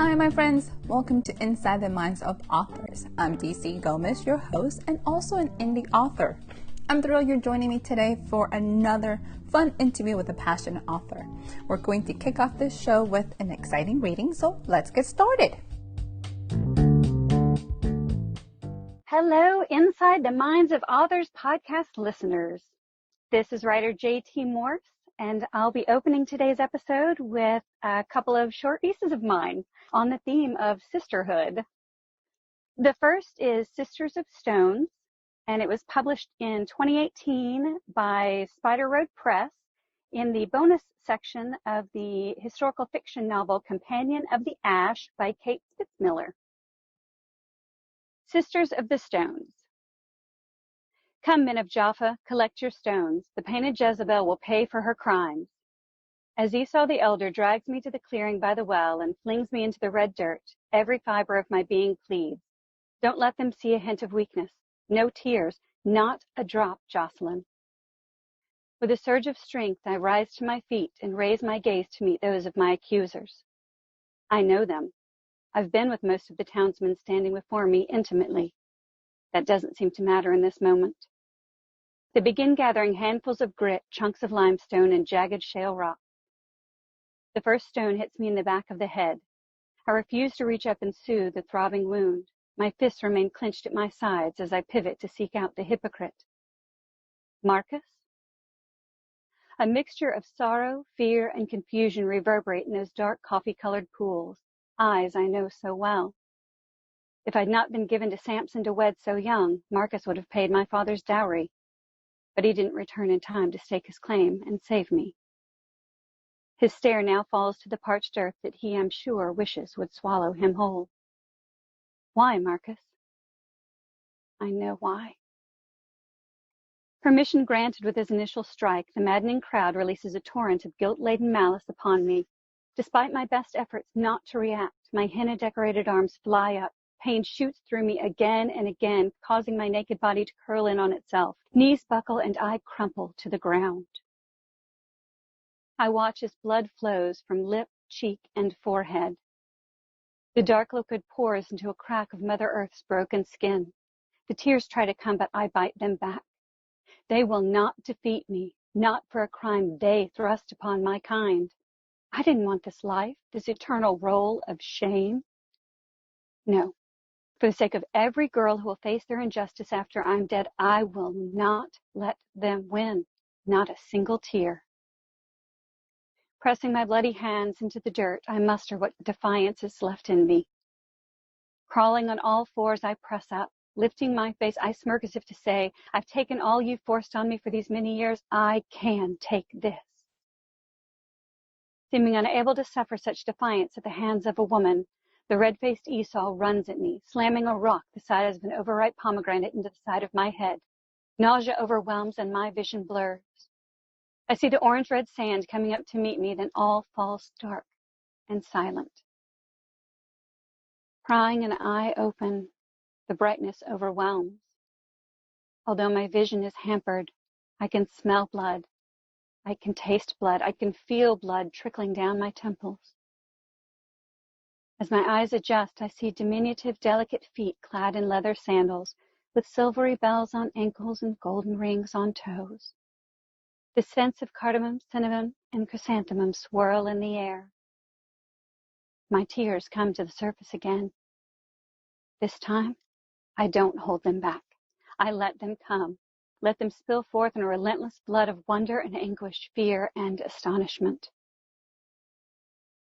Hi, my friends. Welcome to Inside the Minds of Authors. I'm DC Gomez, your host, and also an indie author. I'm thrilled you're joining me today for another fun interview with a passionate author. We're going to kick off this show with an exciting reading, so let's get started. Hello, Inside the Minds of Authors podcast listeners. This is writer J.T. Morse, and I'll be opening today's episode with a couple of short pieces of mine on the theme of sisterhood. The first is Sisters of Stones, and it was published in 2018 by Spider Road Press in the bonus section of the historical fiction novel Companion of the Ash by Kate Spitzmiller. Sisters of the Stones. Come, men of Jaffa, collect your stones. The painted Jezebel will pay for her crimes. As Esau the elder drags me to the clearing by the well and flings me into the red dirt, every fiber of my being pleads. Don't let them see a hint of weakness. No tears, not a drop, Jocelyn. With a surge of strength, I rise to my feet and raise my gaze to meet those of my accusers. I know them. I've been with most of the townsmen standing before me intimately. That doesn't seem to matter in this moment. They begin gathering handfuls of grit, chunks of limestone, and jagged shale rock. The first stone hits me in the back of the head. I refuse to reach up and soothe the throbbing wound. My fists remain clenched at my sides as I pivot to seek out the hypocrite. Marcus? A mixture of sorrow, fear, and confusion reverberate in those dark coffee-colored pools, eyes I know so well. If I'd not been given to Samson to wed so young, Marcus would have paid my father's dowry. But he didn't return in time to stake his claim and save me. His stare now falls to the parched earth that he, I'm sure, wishes would swallow him whole. Why, Marcus? I know why. Permission granted with his initial strike, the maddening crowd releases a torrent of guilt-laden malice upon me. Despite my best efforts not to react, my henna-decorated arms fly up. Pain shoots through me again and again, causing my naked body to curl in on itself. Knees buckle and I crumple to the ground. I watch as blood flows from lip, cheek, and forehead. The dark liquid pours into a crack of Mother Earth's broken skin. The tears try to come, but I bite them back. They will not defeat me, not for a crime they thrust upon my kind. I didn't want this life, this eternal role of shame. No. For the sake of every girl who will face their injustice after I'm dead, I will not let them win. Not a single tear. Pressing my bloody hands into the dirt, I muster what defiance is left in me. Crawling on all fours, I press up. Lifting my face, I smirk as if to say, I've taken all you've forced on me for these many years. I can take this. Seeming unable to suffer such defiance at the hands of a woman, the red-faced Esau runs at me, slamming a rock the size of an overripe pomegranate into the side of my head. Nausea overwhelms and my vision blurs. I see the orange-red sand coming up to meet me, then all falls dark and silent. Prying an eye open, the brightness overwhelms. Although my vision is hampered, I can smell blood. I can taste blood. I can feel blood trickling down my temples. As my eyes adjust, I see diminutive, delicate feet clad in leather sandals, with silvery bells on ankles and golden rings on toes. The scents of cardamom, cinnamon, and chrysanthemum swirl in the air. My tears come to the surface again. This time, I don't hold them back. I let them come. Let them spill forth in a relentless flood of wonder and anguish, fear and astonishment.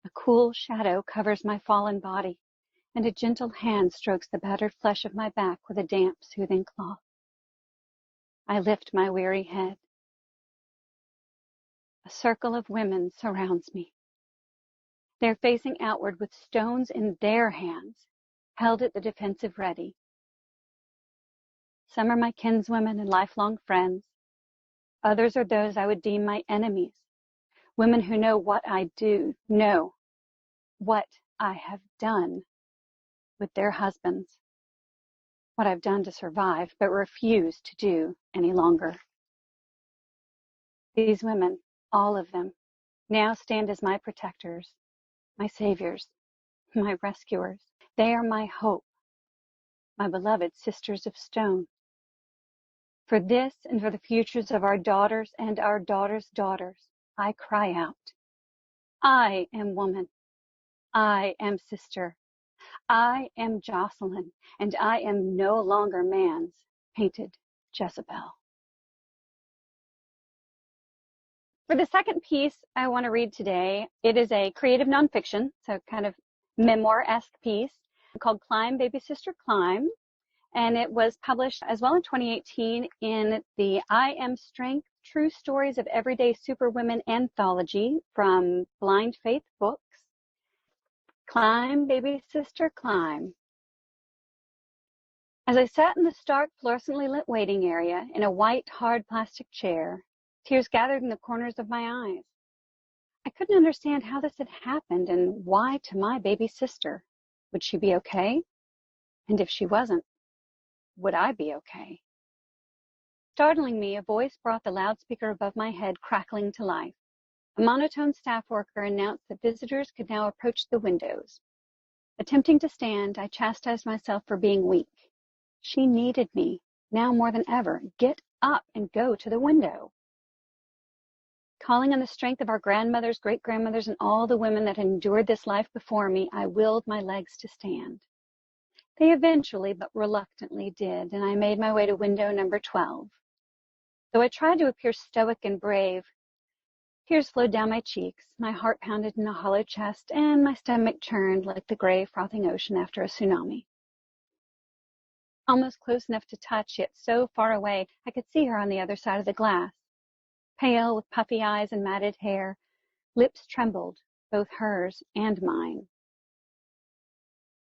A cool shadow covers my fallen body, and a gentle hand strokes the battered flesh of my back with a damp, soothing cloth. I lift my weary head. A circle of women surrounds me. They're facing outward with stones in their hands, held at the defensive ready. Some are my kinswomen and lifelong friends. Others are those I would deem my enemies, women who know what I do, know what I have done with their husbands, what I've done to survive, but refuse to do any longer. These women, all of them, now stand as my protectors, my saviors, my rescuers. They are my hope, my beloved sisters of stone. For this and for the futures of our daughters and our daughters' daughters, I cry out. I am woman. I am sister. I am Jocelyn, and I am no longer man's painted Jezebel. For the second piece I want to read today, it is a creative nonfiction, so kind of memoir-esque piece called Climb, Baby Sister, Climb. And it was published as well in 2018 in the I Am Strength, True Stories of Everyday Superwomen anthology from Blind Faith Books. Climb, Baby Sister, Climb. As I sat in the stark, fluorescently lit waiting area in a white, hard plastic chair, tears gathered in the corners of my eyes. I couldn't understand how this had happened and why to my baby sister. Would she be okay? And if she wasn't, would I be okay? Startling me, a voice brought the loudspeaker above my head crackling to life. A monotone staff worker announced that visitors could now approach the windows. Attempting to stand, I chastised myself for being weak. She needed me, now more than ever. Get up and go to the window. Calling on the strength of our grandmothers, great-grandmothers, and all the women that had endured this life before me, I willed my legs to stand. They eventually, but reluctantly, did, and I made my way to window number 12. Though I tried to appear stoic and brave, tears flowed down my cheeks, my heart pounded in a hollow chest, and my stomach churned like the gray, frothing ocean after a tsunami. Almost close enough to touch, yet so far away I could see her on the other side of the glass. Pale, with puffy eyes and matted hair, lips trembled, both hers and mine.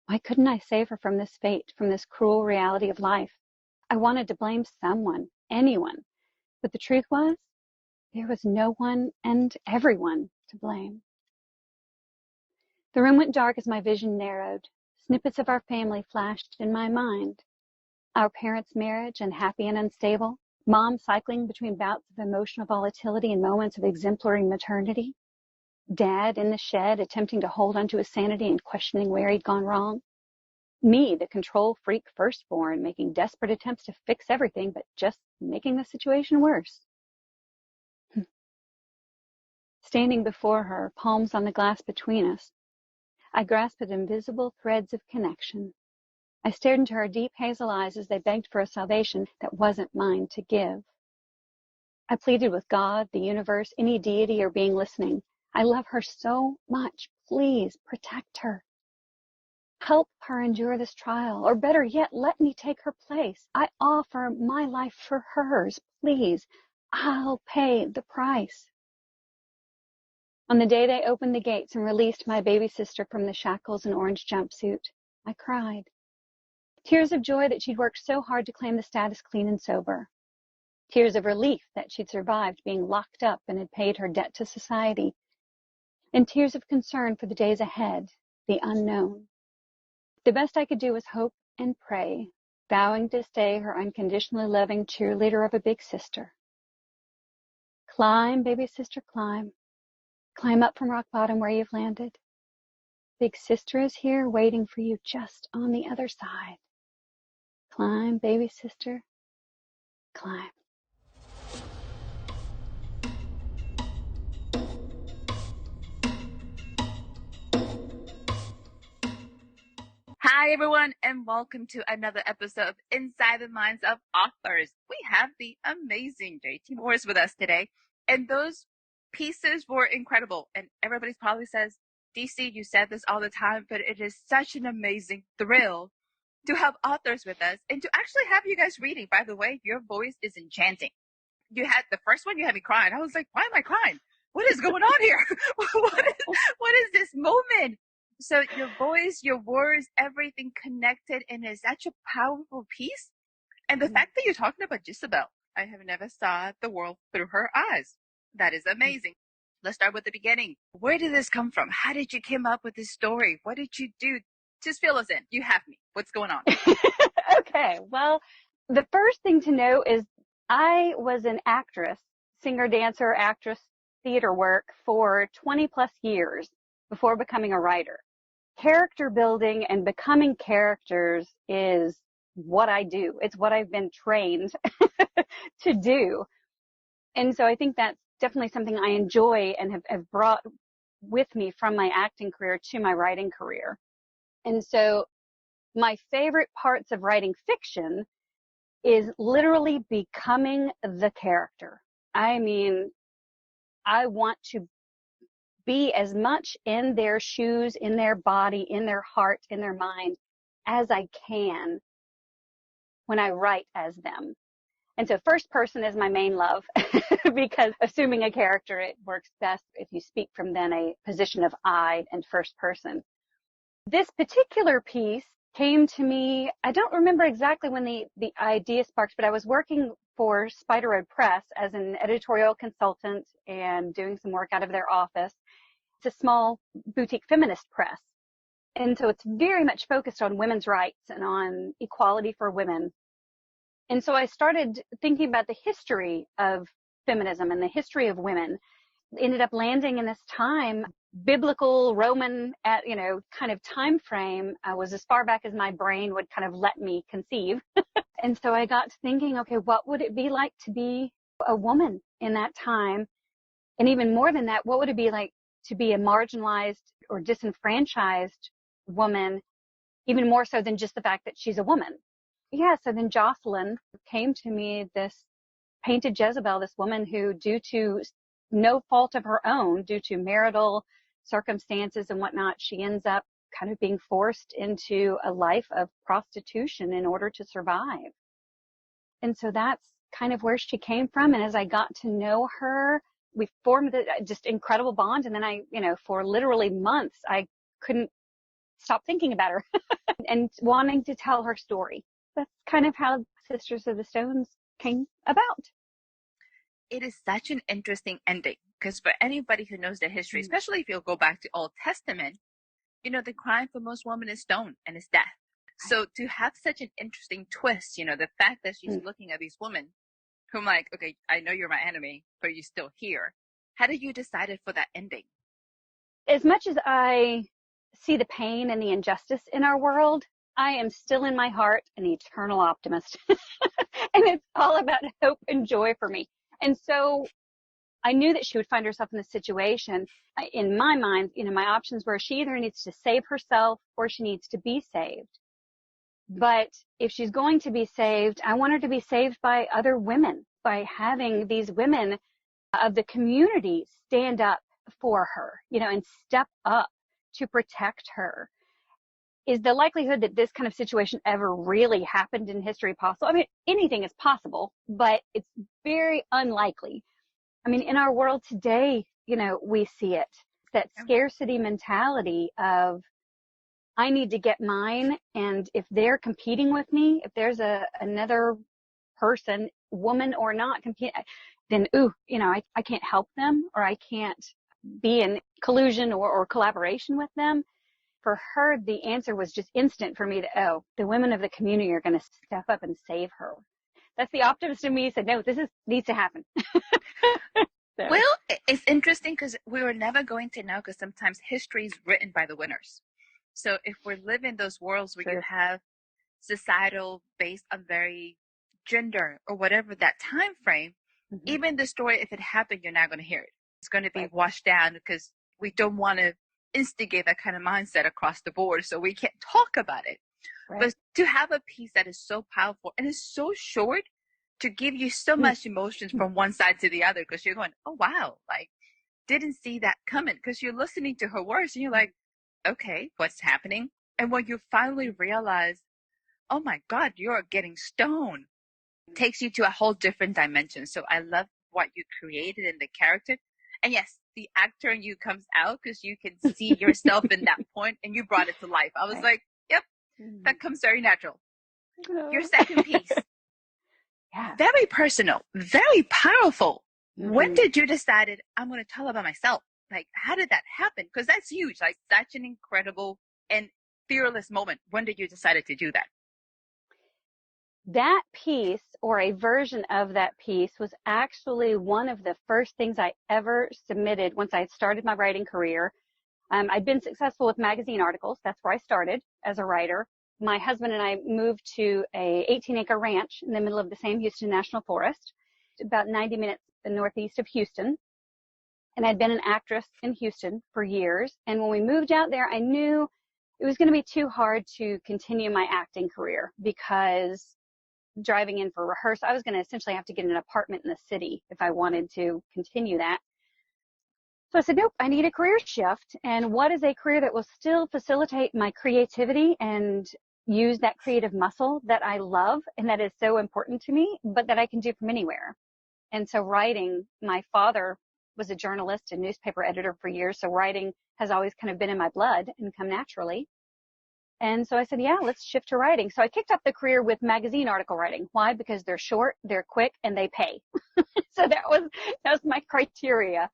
Why couldn't I save her from this fate, from this cruel reality of life? I wanted to blame someone, anyone. But the truth was, there was no one and everyone to blame. The room went dark as my vision narrowed. Snippets of our family flashed in my mind. Our parents' marriage, unhappy and unstable. Mom cycling between bouts of emotional volatility and moments of exemplary maternity. Dad in the shed attempting to hold onto his sanity and questioning where he'd gone wrong. Me, the control freak firstborn, making desperate attempts to fix everything, but just making the situation worse. Standing before her, palms on the glass between us, I grasped at invisible threads of connection. I stared into her deep hazel eyes as they begged for a salvation that wasn't mine to give. I pleaded with God, the universe, any deity or being listening. I love her so much. Please protect her. Help her endure this trial, or better yet, let me take her place. I offer my life for hers. Please, I'll pay the price. On the day they opened the gates and released my baby sister from the shackles and orange jumpsuit, I cried. Tears of joy that she'd worked so hard to claim the status clean and sober. Tears of relief that she'd survived being locked up and had paid her debt to society. And tears of concern for the days ahead, the unknown. The best I could do was hope and pray, vowing to stay her unconditionally loving cheerleader of a big sister. Climb, baby sister, climb. Climb up from rock bottom where you've landed. Big sister is here waiting for you just on the other side. Climb, baby sister, climb. Hi, everyone, and welcome to another episode of Inside the Minds of Authors. We have the amazing JT Morse with us today, and those pieces were incredible. And everybody probably says, DC, you said this all the time, but it is such an amazing thrill to have authors with us and to actually have you guys reading. By the way, your voice is enchanting. You had the first one, you had me crying. I was like, why am I crying? What is going on here? what is this moment? So your voice, your words, everything connected, and is such a powerful piece. And the fact that you're talking about Jezebel, I have never saw the world through her eyes. That is amazing. Let's start with the beginning. Where did this come from? How did you come up with this story? What did you do? Just fill us in. You have me. What's going on? Okay, well, the first thing to know is I was an actress, singer, dancer, actress, theater work for 20 plus years before becoming a writer. character building and becoming characters is what I do. It's what I've been trained to do. And so I think that's definitely something I enjoy and have brought with me from my acting career to my writing career. And so my favorite parts of writing fiction is literally becoming the character. I mean, I want to be as much in their shoes, in their body, in their heart, in their mind as I can when I write as them. And so first person is my main love because assuming a character, it works best if you speak from then a position of I and first person. This particular piece came to me, I don't remember exactly when the idea sparked, but I was working for Spider Road Press as an editorial consultant and doing some work out of their office. It's a small boutique feminist press. And so it's very much focused on women's rights and on equality for women. And so I started thinking about the history of feminism and the history of women. Ended up landing in this time, biblical Roman, kind of time frame was as far back as my brain would kind of let me conceive. And so I got to thinking, okay, what would it be like to be a woman in that time? And even more than that, what would it be like to be a marginalized or disenfranchised woman, even more so than just the fact that she's a woman? Yeah, so then Jocelyn came to me, this painted Jezebel, this woman who, due to no fault of her own, due to marital circumstances and whatnot, she ends up kind of being forced into a life of prostitution in order to survive. And so that's kind of where she came from. And as I got to know her, we formed a just incredible bond. And then for literally months, I couldn't stop thinking about her and wanting to tell her story. That's kind of how Sisters of the Stones came about. It is such an interesting ending because for anybody who knows the history, especially if you'll go back to Old Testament, the crime for most women is stone and it's death. So to have such an interesting twist, the fact that she's looking at these women who I'm like, okay, I know you're my enemy, but you're still here. How did you decide for that ending? As much as I see the pain and the injustice in our world, I am still in my heart an eternal optimist. And it's all about hope and joy for me. And so I knew that she would find herself in this situation. In my mind, my options were she either needs to save herself or she needs to be saved. But if she's going to be saved, I want her to be saved by other women, by having these women of the community stand up for her, and step up to protect her. Is the likelihood that this kind of situation ever really happened in history possible? I mean, anything is possible, but it's very unlikely. I mean, in our world today, we see it. It's that scarcity mentality of, I need to get mine. And if they're competing with me, if there's another person, woman or not, compete, then, I can't help them, or I can't be in collusion or collaboration with them. For her, the answer was just instant for me to, the women of the community are going to step up and save her. That's the optimist in me said, no, needs to happen. So. Well, it's interesting because we were never going to know, because sometimes history is written by the winners. So if we live in those worlds where you have societal based on very gender or whatever that time frame, even the story, if it happened, you're not going to hear it. It's going to be washed down because we don't want to instigate that kind of mindset across the board, so we can't talk about it. Right. But to have a piece that is so powerful and is so short, to give you so much emotions from one side to the other, because you're going, oh wow, like didn't see that coming, because you're listening to her words and you're like, okay, what's happening? And when you finally realize, oh my God, you're getting stoned, it takes you to a whole different dimension. So I love what you created in the character. And yes, the actor in you comes out because you can see yourself in that point, and you brought it to life. I was like, yep, that comes very natural. Your second piece, very personal, very powerful. When did you decide, I'm going to tell about myself? Like, how did that happen? Because that's huge, like such an incredible and fearless moment. When did you decide to do that? That piece, or a version of that piece, was actually one of the first things I ever submitted once I had started my writing career. I'd been successful with magazine articles. That's where I started as a writer. My husband and I moved to a 18-acre ranch in the middle of the Sam Houston National Forest, about 90 minutes northeast of Houston. And I'd been an actress in Houston for years. And when we moved out there, I knew it was going to be too hard to continue my acting career because driving in for rehearsal, I was going to essentially have to get an apartment in the city if I wanted to continue that. So I said, nope, I need a career shift. And what is a career that will still facilitate my creativity and use that creative muscle that I love and that is so important to me, but that I can do from anywhere? And so writing, my father was a journalist and newspaper editor for years. So writing has always kind of been in my blood and come naturally. And so I said, yeah, let's shift to writing. So I kicked off the career with magazine article writing. Why? Because they're short, they're quick, and they pay. So that was my criteria.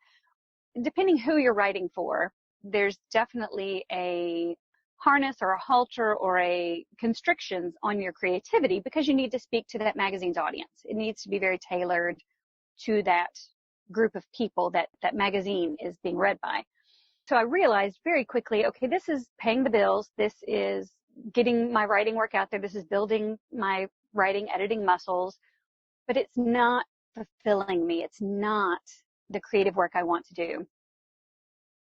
Depending who you're writing for, there's definitely a harness or a halter or a constrictions on your creativity because you need to speak to that magazine's audience. It needs to be very tailored to that group of people that magazine is being read by. So I realized very quickly, okay, this is paying the bills. This is getting my writing work out there. This is building my writing, editing muscles, but it's not fulfilling me. It's not the creative work I want to do.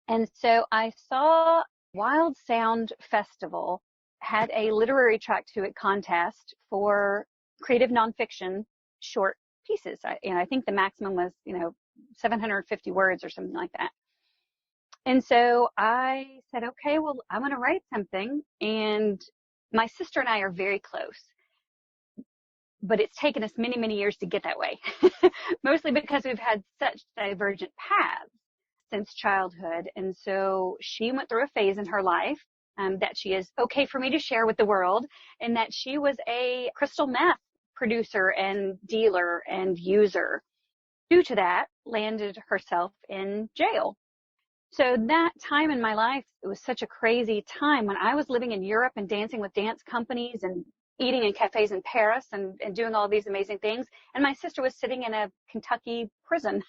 And so I saw Wild Sound Festival had a literary track to it contest for creative nonfiction short pieces. I think the maximum was, 750 words or something like that. And so I said, okay, well, I'm going to write something. And my sister and I are very close, but it's taken us many, many years to get that way, mostly because we've had such divergent paths since childhood. And so she went through a phase in her life that she is okay for me to share with the world, and that she was a crystal meth producer and dealer and user. Due to that, landed herself in jail. So that time in my life, it was such a crazy time when I was living in Europe and dancing with dance companies and eating in cafes in Paris and doing all these amazing things. And my sister was sitting in a Kentucky prison.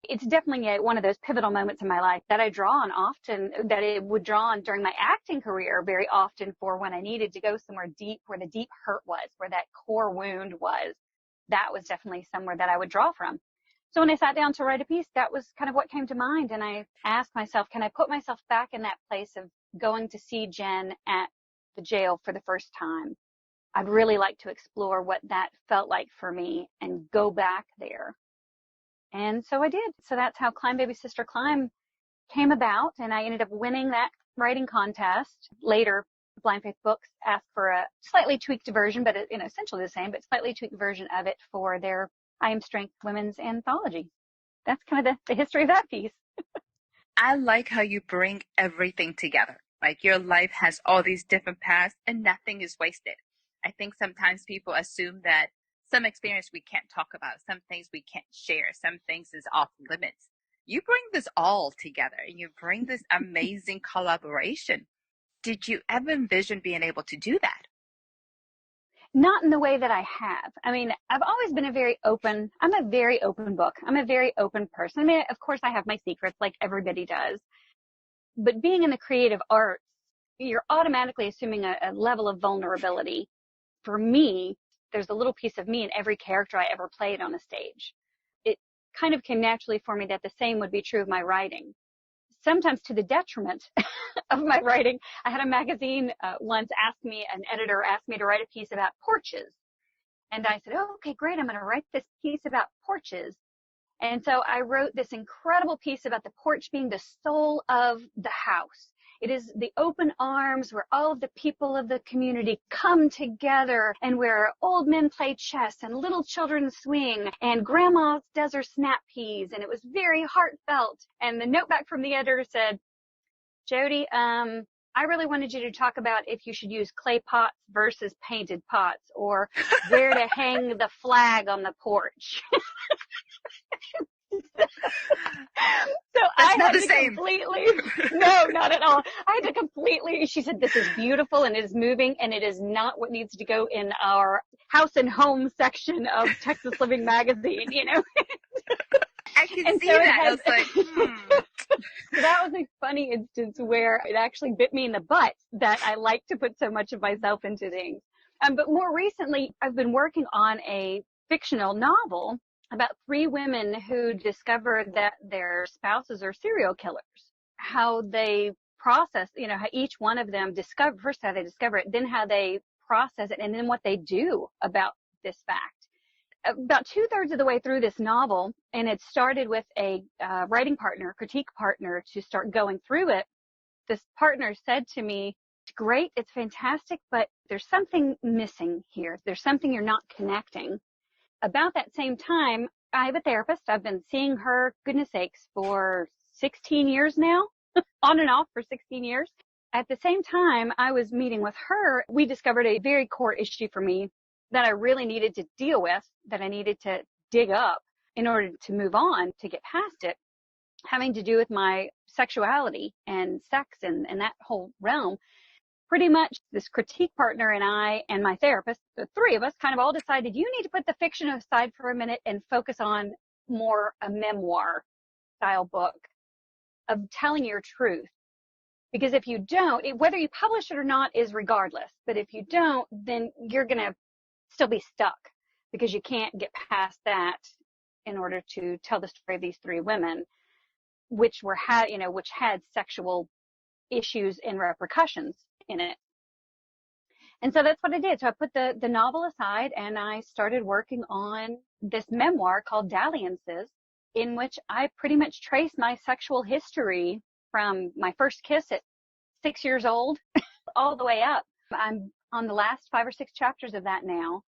It's definitely one of those pivotal moments in my life that I draw on often, that it would draw on during my acting career very often for when I needed to go somewhere deep, where the deep hurt was, where that core wound was. That was definitely somewhere that I would draw from. So when I sat down to write a piece, that was kind of what came to mind. And I asked myself, can I put myself back in that place of going to see Jen at the jail for the first time? I'd really like to explore what that felt like for me and go back there. And so I did. So that's how Climb Baby Sister Climb came about. And I ended up winning that writing contest. Later, Blind Faith Books asked for a slightly tweaked version, but essentially the same, but slightly tweaked version of it for their I Am Strength Women's Anthology. That's kind of the history of that piece. I like how you bring everything together. Like your life has all these different paths and nothing is wasted. I think sometimes people assume that some experience we can't talk about, some things we can't share, some things is off limits. You bring this all together and you bring this amazing collaboration. Did you ever envision being able to do that? Not in the way that I have. I mean, I've always been I'm a very open book. I'm a very open person. I mean, of course I have my secrets like everybody does, but being in the creative arts, you're automatically assuming a level of vulnerability. For me, there's a little piece of me in every character I ever played on a stage. It kind of came naturally for me that the same would be true of my writing. Sometimes to the detriment of my writing. I had a magazine once an editor asked me to write a piece about porches. And I said, oh, okay, great. I'm going to write this piece about porches. And so I wrote this incredible piece about the porch being the soul of the house. It is the open arms where all of the people of the community come together and where old men play chess and little children swing and grandma does her snap peas. And it was very heartfelt. And the note back from the editor said, Jody, I really wanted you to talk about if you should use clay pots versus painted pots or where to hang the flag on the porch. So That's I not had the to same. No, not at all. I had to she said, this is beautiful and it is moving and it is not what needs to go in our house and home section of Texas Living magazine, I can see that. I was like, So that was a funny instance where it actually bit me in the butt that I like to put so much of myself into things. But more recently, I've been working on a fictional novel about three women who discovered that their spouses are serial killers. How they process, how each one of them discover, first how they discover it, then how they process it, and then what they do about this fact. About 2/3 of the way through this novel, and it started with a writing partner, critique partner, to start going through it. This partner said to me, "It's great, it's fantastic, but there's something missing here. There's something you're not connecting." About that same time, I have a therapist. I've been seeing her, goodness sakes, for 16 years now, on and off for 16 years. At the same time I was meeting with her, we discovered a very core issue for me that I really needed to deal with, that I needed to dig up in order to move on, to get past it, having to do with my sexuality and sex and that whole realm. Pretty much this critique partner and I and my therapist, the three of us, kind of all decided you need to put the fiction aside for a minute and focus on more a memoir style book of telling your truth. Because if you don't, whether you publish it or not is regardless. But if you don't, then you're going to still be stuck because you can't get past that in order to tell the story of these three women, which had sexual issues and repercussions in it. And so that's what I did. So I put the novel aside and I started working on this memoir called Dalliances, in which I pretty much trace my sexual history from my first kiss at 6 years old all the way up. I'm on the last 5 or 6 chapters of that now.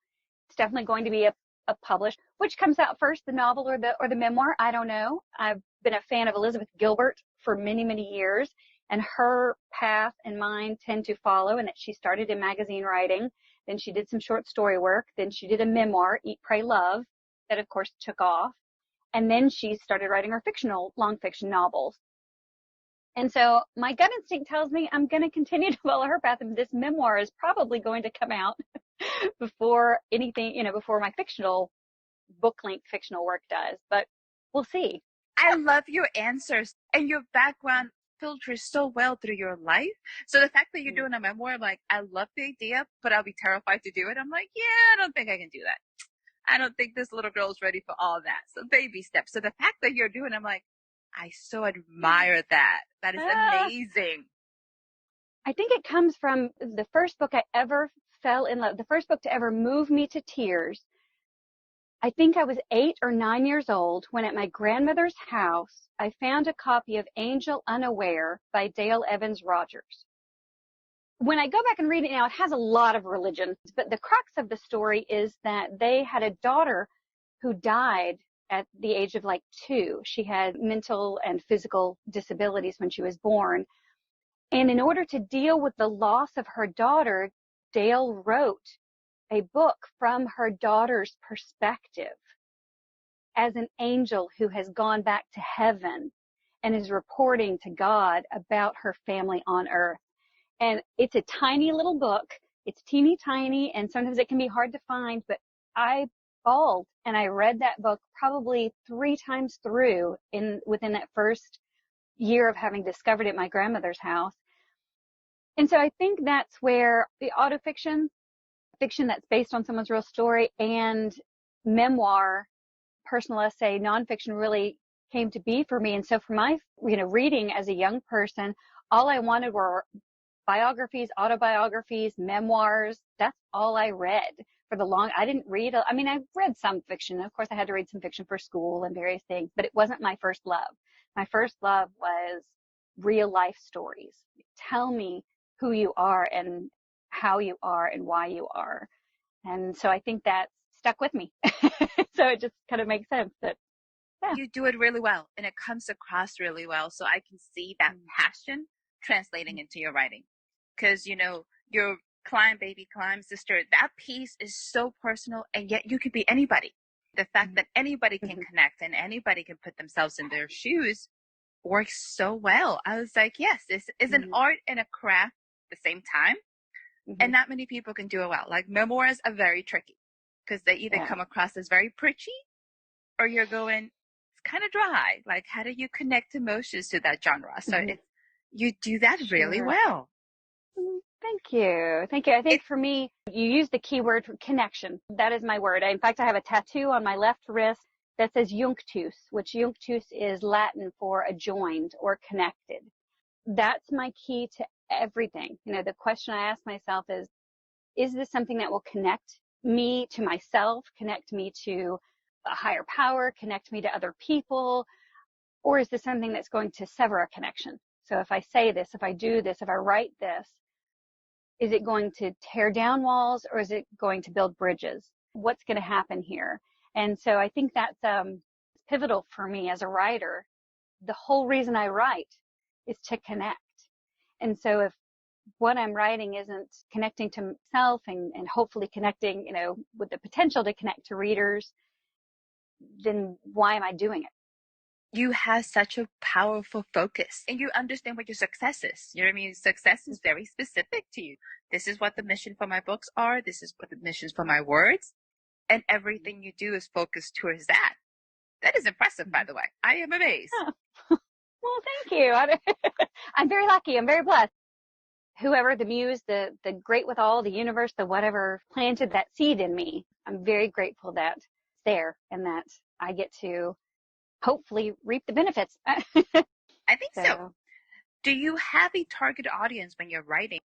It's definitely going to be a published. Which comes out first, the novel or the memoir? I don't know. I've been a fan of Elizabeth Gilbert for many, many years, and her path and mine tend to follow, and that she started in magazine writing. Then she did some short story work. Then she did a memoir, Eat, Pray, Love, that of course took off. And then she started writing her fictional long fiction novels. And so my gut instinct tells me I'm going to continue to follow her path, and this memoir is probably going to come out before anything, before my book-length fictional work does. But we'll see. I love your answers, and your background filters so well through your life. So the fact that you're doing a memoir, like, I love the idea, but I'll be terrified to do it. I'm like, yeah, I don't think I can do that. I don't think this little girl is ready for all that. So baby steps. So the fact that you're doing, I'm like, I so admire that. That is amazing. I think it comes from the first book I ever fell in love, the first book to ever move me to tears. I think I was 8 or 9 years old when at my grandmother's house, I found a copy of Angel Unaware by Dale Evans Rogers. When I go back and read it now, it has a lot of religion, but the crux of the story is that they had a daughter who died at the age of like 2. She had mental and physical disabilities when she was born. And in order to deal with the loss of her daughter, Dale wrote a book from her daughter's perspective as an angel who has gone back to heaven and is reporting to God about her family on earth. And it's a tiny little book. It's teeny tiny, and sometimes it can be hard to find, but I bawled and I read that book probably 3 times through within that first year of having discovered it at my grandmother's house. And so I think that's where the autofiction, fiction that's based on someone's real story, and memoir, personal essay, nonfiction really came to be for me. And so for my, reading as a young person, all I wanted were biographies, autobiographies, memoirs. That's all I read I didn't read, I read some fiction. Of course, I had to read some fiction for school and various things, but it wasn't my first love. My first love was real life stories. Tell me who you are and how you are and why you are. And so I think that stuck with me. So it just kind of makes sense that, yeah. You do it really well, and it comes across really well. So I can see that passion translating into your writing. Because, your climb, baby, climb, sister, that piece is so personal, and yet you could be anybody. The fact that anybody can connect and anybody can put themselves in their shoes works so well. I was like, yes, this is an art and a craft at the same time. And not many people can do it well. Like, memoirs are very tricky because they either come across as very preachy, or you're going, it's kind of dry. Like, how do you connect emotions to that genre? So Mhm. you do that really Sure. well. Thank you. Thank you. I think for me, you use the keyword connection. That is my word. In fact, I have a tattoo on my left wrist that says junctus, which junctus is Latin for adjoined or connected. That's my key to everything. The question I ask myself is this something that will connect me to myself, connect me to a higher power, connect me to other people, or is this something that's going to sever a connection? So if I say this, if I do this, if I write this, is it going to tear down walls or is it going to build bridges? What's going to happen here? And so I think that's pivotal for me as a writer. The whole reason I write is to connect. And so if what I'm writing isn't connecting to myself and hopefully connecting, with the potential to connect to readers, then why am I doing it? You have such a powerful focus and you understand what your success is. You know what I mean? Success is very specific to you. This is what the mission for my books are. This is what the missions for my words. And everything you do is focused towards that. That is impressive, by the way. I am amazed. Oh. Well, thank you. I'm very lucky. I'm very blessed. Whoever the muse, the great with all, the universe, the whatever planted that seed in me, I'm very grateful that it's there and that I get to hopefully reap the benefits. I think so. So Do you have a target audience when you're writing?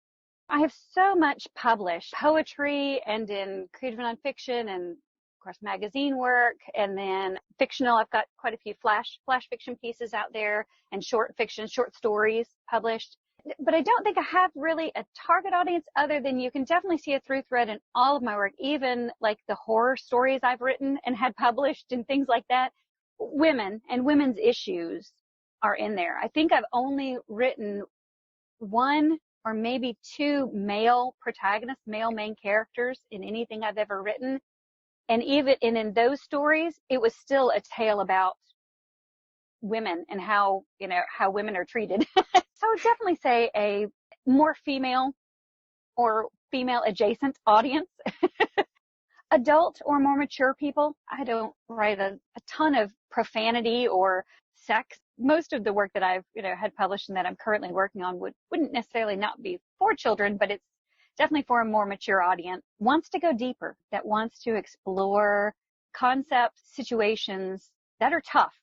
I have so much published poetry and in creative nonfiction and of course magazine work, and then fictional. I've got quite a few flash fiction pieces out there and short fiction, short stories published. But I don't think I have really a target audience other than you can definitely see a through thread in all of my work, even like the horror stories I've written and had published and things like that. Women and women's issues are in there. I think I've only written one or maybe two male protagonists, male main characters in anything I've ever written. And even in those stories, it was still a tale about women and how women are treated. So I would definitely say a more female or female adjacent audience. Adult or more mature people. I don't write a ton of profanity or sex. Most of the work that I've, had published and that I'm currently working on wouldn't necessarily not be for children, but it's definitely for a more mature audience. Wants to go deeper, that wants to explore concepts, situations that are tough.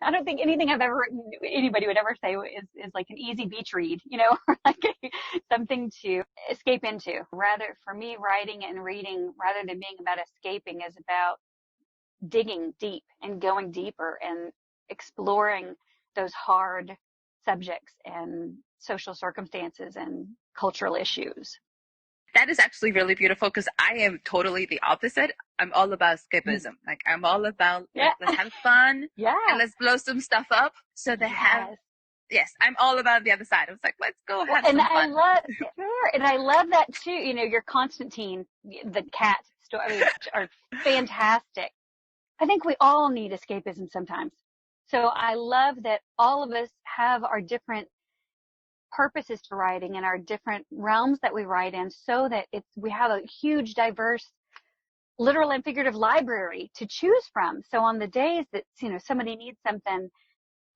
I don't think anything I've ever written, anybody would ever say is like an easy beach read, or like something to escape into. Rather, for me, writing and reading, rather than being about escaping, is about digging deep and going deeper and exploring those hard subjects and social circumstances and cultural issues. That is actually really beautiful because I am totally the opposite. I'm all about escapism. Like I'm all about let's have fun and let's blow some stuff up. So yes, I'm all about the other side. I was like, let's go have some fun. I love that too. Your Constantine, the cat stories are fantastic. I think we all need escapism sometimes. So I love that all of us have our different purposes to writing and our different realms that we write in, so that we have a huge, diverse, literal and figurative library to choose from. So on the days that, somebody needs something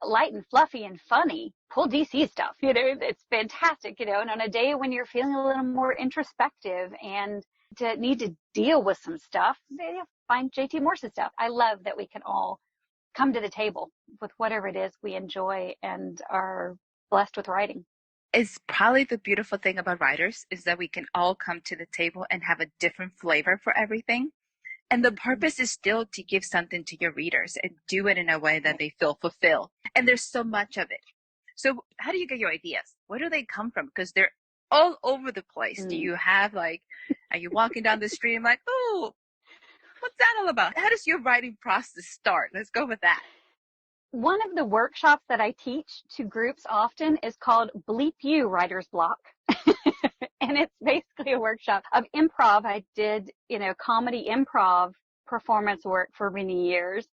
light and fluffy and funny, pull DC stuff, it's fantastic, and on a day when you're feeling a little more introspective and need to deal with some stuff, find JT Morse's stuff. I love that we can all come to the table with whatever it is we enjoy and are blessed with writing. It's probably the beautiful thing about writers is that we can all come to the table and have a different flavor for everything. And the purpose is still to give something to your readers and do it in a way that they feel fulfilled. And there's so much of it. So how do you get your ideas? Where do they come from? Because they're all over the place. Do you have are you walking down the street and like, oh, what's that all about? How does your writing process start? Let's go with that. One of the workshops that I teach to groups often is called Bleep You Writer's Block. And it's basically a workshop of improv. I did, comedy improv performance work for many years.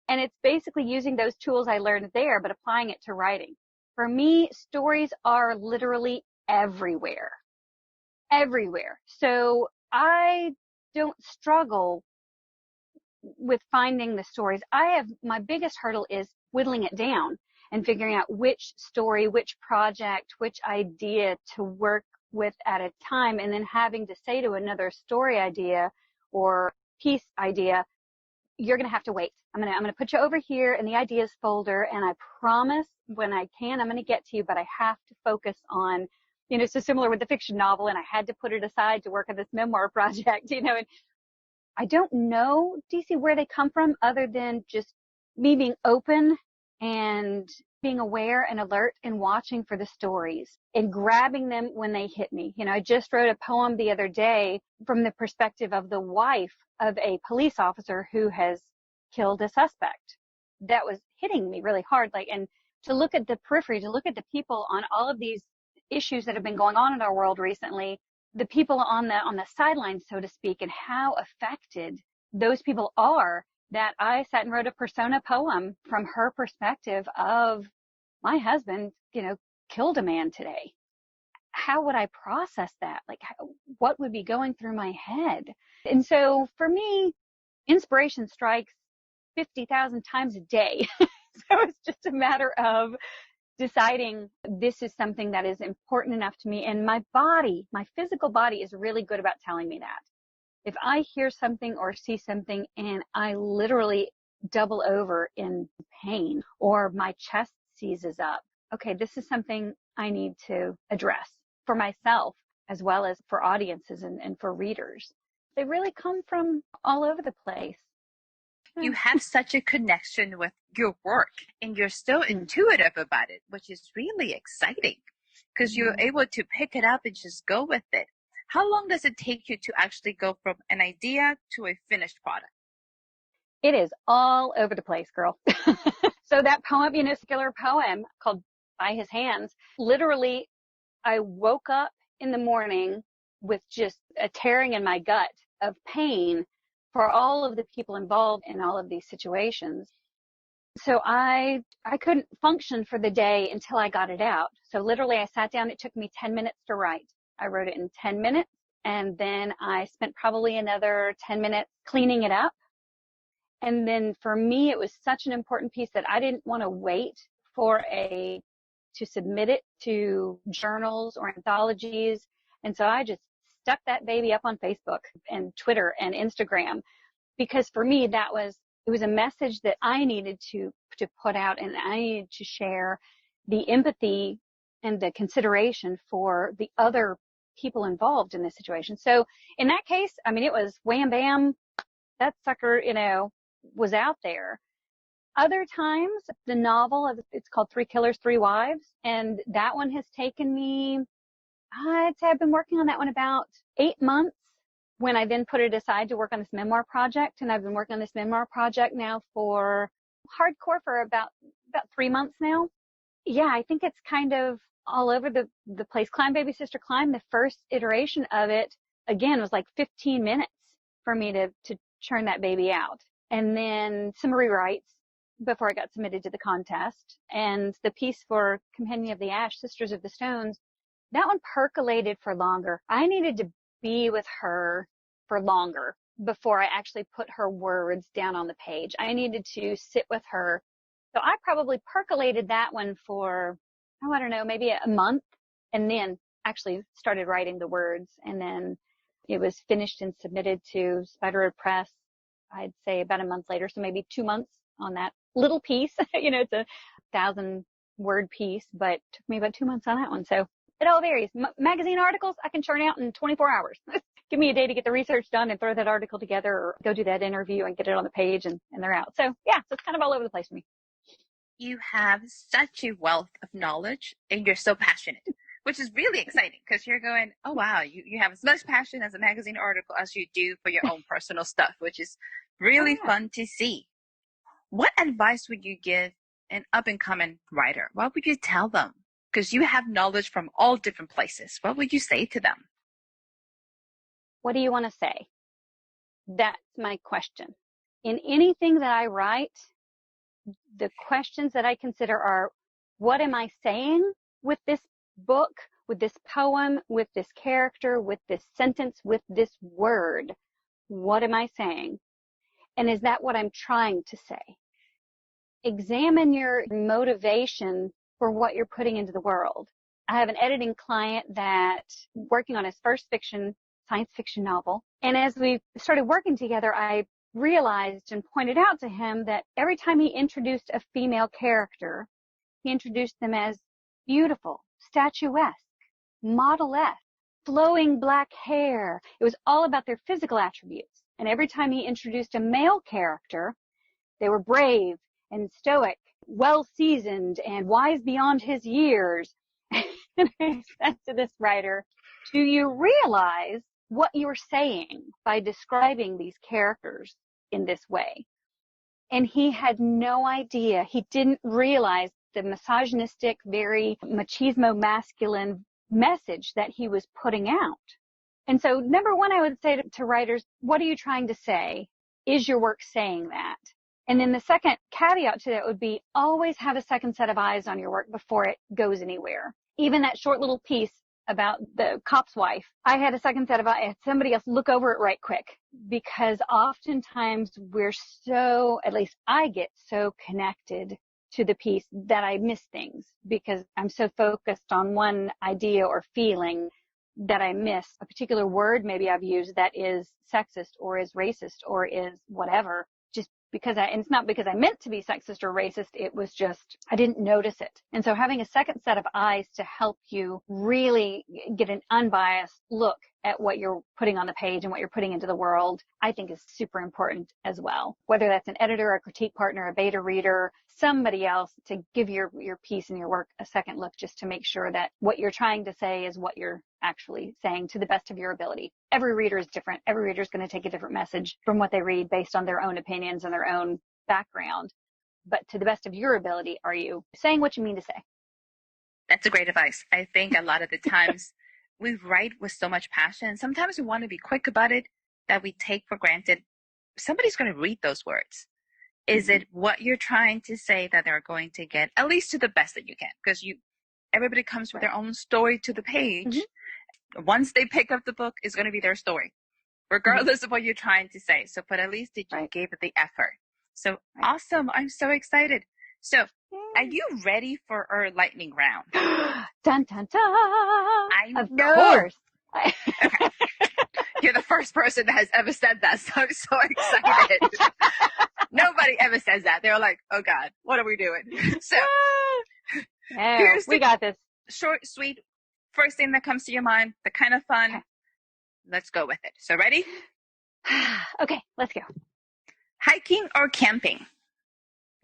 And it's basically using those tools I learned there, but applying it to writing. For me, stories are literally everywhere. Everywhere. So I don't struggle with finding the stories, my biggest hurdle is whittling it down and figuring out which story, which project, which idea to work with at a time, and then having to say to another story idea or piece idea, you're going to have to wait. I'm going to put you over here in the ideas folder, and I promise when I can, I'm going to get to you, but I have to focus on, so similar with the fiction novel, and I had to put it aside to work on this memoir project, and I don't know, DC, where they come from other than just me being open and being aware and alert and watching for the stories and grabbing them when they hit me. I just wrote a poem the other day from the perspective of the wife of a police officer who has killed a suspect. That was hitting me really hard. And to look at the periphery, to look at the people on all of these issues that have been going on in our world recently, the people on the sidelines, so to speak, and how affected those people are, that I sat and wrote a persona poem from her perspective of my husband, killed a man today. How would I process that? What would be going through my head? And so for me, inspiration strikes 50,000 times a day. So it's just a matter of deciding this is something that is important enough to me. And my physical body is really good about telling me that. If I hear something or see something and I literally double over in pain or my chest seizes up, okay, this is something I need to address for myself as well as for audiences and for readers. They really come from all over the place. You have such a connection with your work and you're so intuitive about it, which is really exciting because you're able to pick it up and just go with it. How long does it take you to actually go from an idea to a finished product? It is all over the place, girl. So that poem, particular poem called By His Hands, literally I woke up in the morning with just a tearing in my gut of pain for all of the people involved in all of these situations. So I couldn't function for the day until I got it out. So literally I sat down, it took me 10 minutes to write. I wrote it in 10 minutes and then I spent probably another 10 minutes cleaning it up. And then for me, it was such an important piece that I didn't want to wait to submit it to journals or anthologies. And so I just stuck that baby up on Facebook and Twitter and Instagram, because for me, it was a message that I needed to put out, and I needed to share the empathy and the consideration for the other people involved in this situation. So in that case, it was wham bam, that sucker, was out there. Other times, the novel, it's called Three Killers, Three Wives, and that one has taken me, I'd say I've been working on that one about 8 months, when I then put it aside to work on this memoir project. And I've been working on this memoir project now for hardcore for about 3 months now. Yeah, I think it's kind of all over the place. Climb, Baby Sister, Climb. The first iteration of it, again, was like 15 minutes for me to churn that baby out. And then some rewrites before it got submitted to the contest. And the piece for Companion of the Ash, Sisters of the Stones, that one percolated for longer. I needed to be with her for longer before I actually put her words down on the page. I needed to sit with her. So I probably percolated that one for, I don't know, maybe a month, and then actually started writing the words. And then it was finished and submitted to Spiderwood Press, I'd say about a month later. So maybe 2 months on that little piece. It's a 1,000-word piece, but it took me about 2 months on that one. So it all varies. Magazine articles I can churn out in 24 hours. Give me a day to get the research done and throw that article together, or go do that interview and get it on the page, and they're out. So yeah, so it's kind of all over the place for me. You have such a wealth of knowledge and you're so passionate, which is really exciting because you're going, oh wow, you have as much passion as a magazine article as you do for your own personal stuff, which is really fun to see. What advice would you give an up-and-coming writer? What would you tell them? Because you have knowledge from all different places. What would you say to them? What do you want to say? That's my question. In anything that I write, the questions that I consider are, what am I saying with this book, with this poem, with this character, with this sentence, with this word? What am I saying? And is that what I'm trying to say? Examine your motivation for what you're putting into the world. I have an editing client that's working on his first science fiction novel. And as we started working together, I realized and pointed out to him that every time he introduced a female character, he introduced them as beautiful, statuesque, model-esque, flowing black hair. It was all about their physical attributes. And every time he introduced a male character, they were brave and stoic, well-seasoned, and wise beyond his years. And I said to this writer, do you realize what you're saying by describing these characters in this way? And he had no idea. He didn't realize the misogynistic, very machismo masculine message that he was putting out. And so, number one, I would say to writers, what are you trying to say? Is your work saying that? And then the second caveat to that would be always have a second set of eyes on your work before it goes anywhere. Even that short little piece about the cop's wife, I had a second set of eyes. I had somebody else look over it right quick, because oftentimes we're so, at least I get so connected to the piece that I miss things because I'm so focused on one idea or feeling that I miss a particular word maybe I've used that is sexist or is racist or is whatever, just because and it's not because I meant to be sexist or racist, it was just, I didn't notice it. And so having a second set of eyes to help you really get an unbiased look at what you're putting on the page and what you're putting into the world, I think is super important as well. Whether that's an editor, a critique partner, a beta reader, somebody else to give your piece and your work a second look just to make sure that what you're trying to say is what you're actually saying to the best of your ability. Every reader is different. Every reader is going to take a different message from what they read based on their own opinions and their own background. But to the best of your ability, are you saying what you mean to say? That's a great advice. I think a lot of the times we write with so much passion. Sometimes we want to be quick about it that we take for granted somebody's going to read those words. Is it what you're trying to say that they're going to get, at least to the best that you can? Because everybody comes with their own story to the page. Once they pick up the book, it's going to be their story, regardless of what you're trying to say. So, but at least you gave it the effort. So awesome. I'm so excited. So are you ready for our lightning round? Dun, dun, dun. Of course. Okay. You're the first person that has ever said that. So I'm so excited. Nobody ever says that. They're like, oh God, what are we doing? So we got this. Short, sweet, first thing that comes to your mind, the kind of fun. Okay. Let's go with it. So ready? Okay, let's go. Hiking or camping?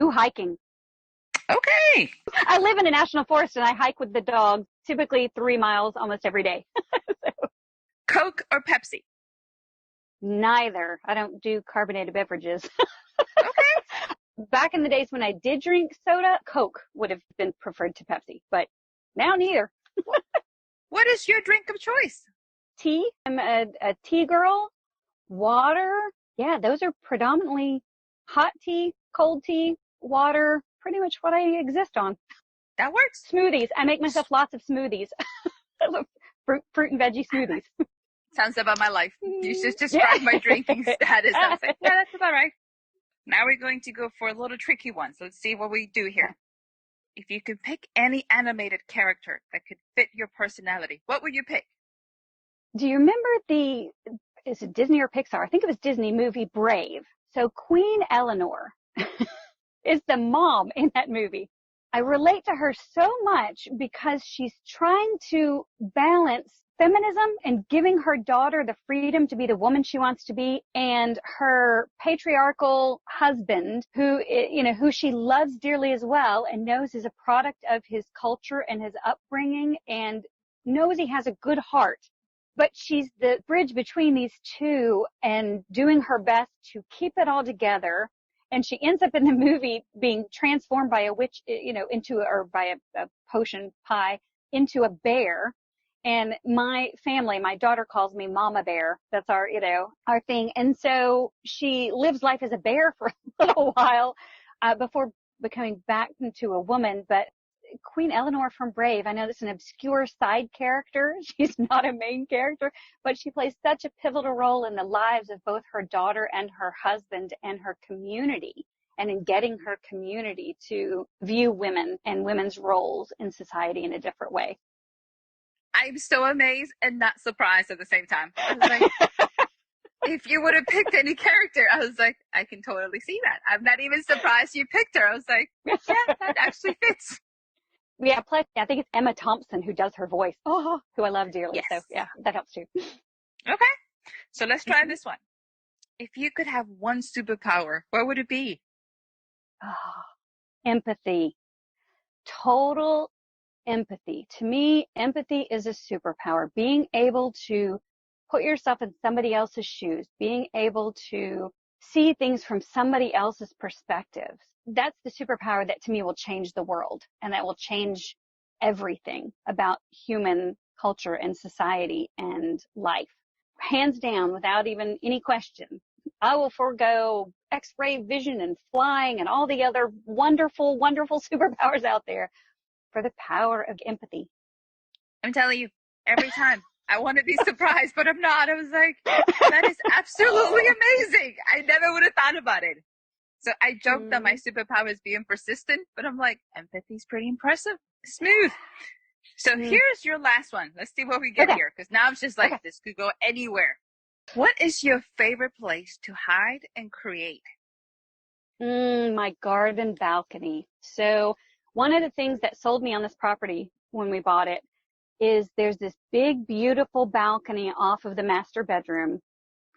Ooh, hiking. Okay. I live in a national forest and I hike with the dog, typically 3 miles almost every day. So. Coke or Pepsi? Neither. I don't do carbonated beverages. Okay. Back in the days when I did drink soda, Coke would have been preferred to Pepsi, but now neither. What is your drink of choice? Tea. I'm a tea girl. Water. Yeah, those are predominantly hot tea, cold tea, water, pretty much what I exist on. That works. Smoothies. I make myself lots of smoothies. fruit and veggie smoothies. Sounds about my life. You just described my drinking status. I was like, yeah, that's about right. Now we're going to go for a little tricky one. So let's see what we do here. If you could pick any animated character that could fit your personality, what would you pick? Do you remember is it Disney or Pixar? I think it was Disney movie Brave. So Queen Eleanor is the mom in that movie. I relate to her so much because she's trying to balance feminism and giving her daughter the freedom to be the woman she wants to be, and her patriarchal husband who she loves dearly as well and knows is a product of his culture and his upbringing and knows he has a good heart. But she's the bridge between these two and doing her best to keep it all together. And she ends up in the movie being transformed by a witch, by a potion pie into a bear. And my family, my daughter calls me Mama Bear. That's our thing. And so she lives life as a bear for a little while, before becoming back into a woman. But Queen Eleanor from Brave. I know that's an obscure side character. She's not a main character, but she plays such a pivotal role in the lives of both her daughter and her husband and her community, and in getting her community to view women and women's roles in society in a different way. I'm so amazed and not surprised at the same time. I was like, if you would have picked any character, I was like, I can totally see that. I'm not even surprised you picked her. I was like, yeah, that actually fits. Yeah, plus I think it's Emma Thompson who does her voice, who I love dearly. Yes. So yeah, that helps too. Okay, so let's try this one. If you could have one superpower, what would it be? Empathy. Total empathy. To me, empathy is a superpower. Being able to put yourself in somebody else's shoes, being able to see things from somebody else's perspective. That's the superpower that to me will change the world, and that will change everything about human culture and society and life. Hands down, without even any question. I will forego X-ray vision and flying and all the other wonderful, wonderful superpowers out there for the power of empathy. I'm telling you, every time I want to be surprised, but I'm not. I was like, that is absolutely amazing. I never would have thought about it. So I joked that my superpower is being persistent, but I'm like, empathy is pretty impressive. Smooth. So here's your last one. Let's see what we get here. Because now it's just like, this could go anywhere. What is your favorite place to hide and create? My garden balcony. So one of the things that sold me on this property when we bought it is there's this big, beautiful balcony off of the master bedroom.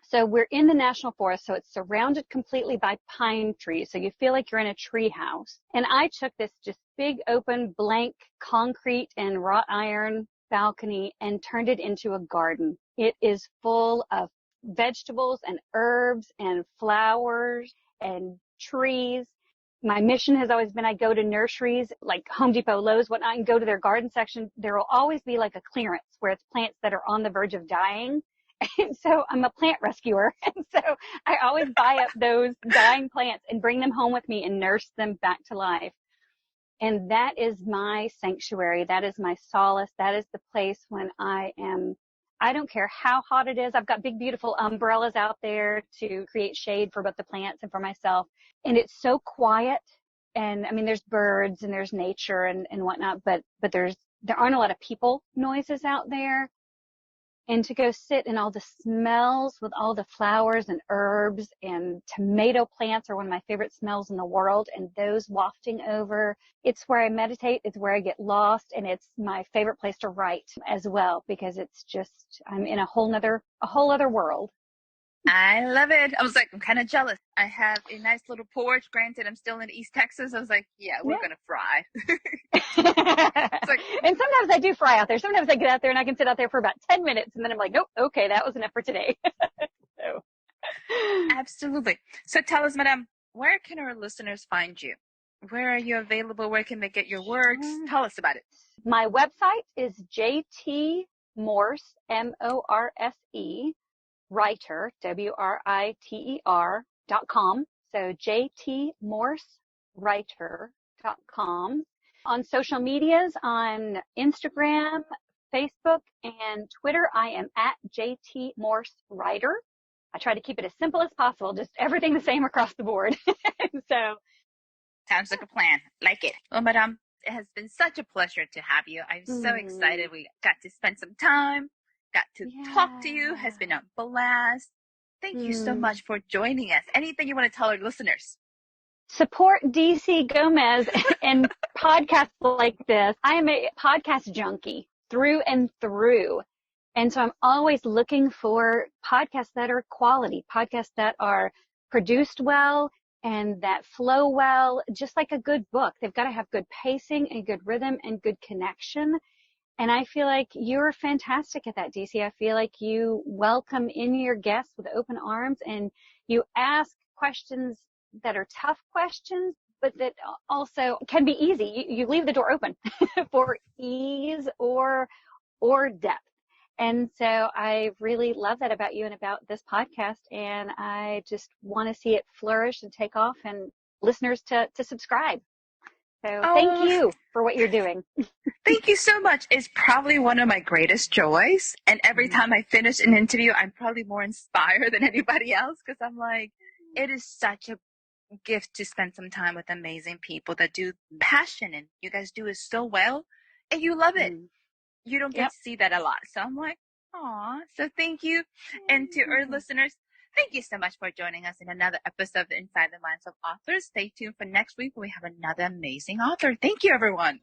So we're in the national forest, so it's surrounded completely by pine trees. So you feel like you're in a tree house. And I took this just big, open, blank concrete and wrought iron balcony and turned it into a garden. It is full of vegetables and herbs and flowers and trees. My mission has always been I go to nurseries like Home Depot, Lowe's, whatnot, and go to their garden section. There will always be like a clearance where it's plants that are on the verge of dying. And so I'm a plant rescuer. And so I always buy up those dying plants and bring them home with me and nurse them back to life. And that is my sanctuary. That is my solace. That is the place when I don't care how hot it is. I've got big, beautiful umbrellas out there to create shade for both the plants and for myself. And it's so quiet. And I mean, there's birds and there's nature and whatnot, but there aren't a lot of people noises out there. And to go sit in all the smells with all the flowers and herbs and tomato plants are one of my favorite smells in the world. And those wafting over, it's where I meditate. It's where I get lost. And it's my favorite place to write as well, because it's just, I'm in a whole other world. I love it. I was like, I'm kind of jealous. I have a nice little porch. Granted, I'm still in East Texas. I was like, yeah, we're going to fry. And sometimes I do fry out there. Sometimes I get out there and I can sit out there for about 10 minutes and then I'm like, nope, okay, that was enough for today. So. Absolutely. So tell us, Madame, where can our listeners find you? Where are you available? Where can they get your works? Tell us about it. My website is JT Morse, MORSE, writer, WRITER.com. So jtmorsewriter.com. On social medias, on Instagram, Facebook, and Twitter, I am at JT Morse Writer. I try to keep it as simple as possible, just everything the same across the board. So sounds like a plan. Like it. Well, Madame, it has been such a pleasure to have you. I'm so excited we got to spend some time, got to talk to you. Has been a blast. Thank you so much for joining us. Anything you want to tell our listeners? Support DC Gomez and podcasts like this. I am a podcast junkie through and through. And so I'm always looking for podcasts that are quality, podcasts that are produced well and that flow well, just like a good book. They've got to have good pacing and good rhythm and good connection. And I feel like you're fantastic at that, DC. I feel like you welcome in your guests with open arms and you ask questions that are tough questions, but that also can be easy. You leave the door open for ease or depth. And so I really love that about you and about this podcast. And I just want to see it flourish and take off and listeners to subscribe. So thank Oh, you for what you're doing. thank you so much. It's probably one of my greatest joys. And every Mhm. time I finish an interview, I'm probably more inspired than anybody else because I'm like, it is such a gift to spend some time with amazing people that do passion and you guys do it so well and you love it. Mhm. You don't get Yep. to see that a lot. So I'm like, aw. So thank you. And to our listeners, thank you so much for joining us in another episode of Inside the Minds of Authors. Stay tuned for next week when we have another amazing author. Thank you, everyone.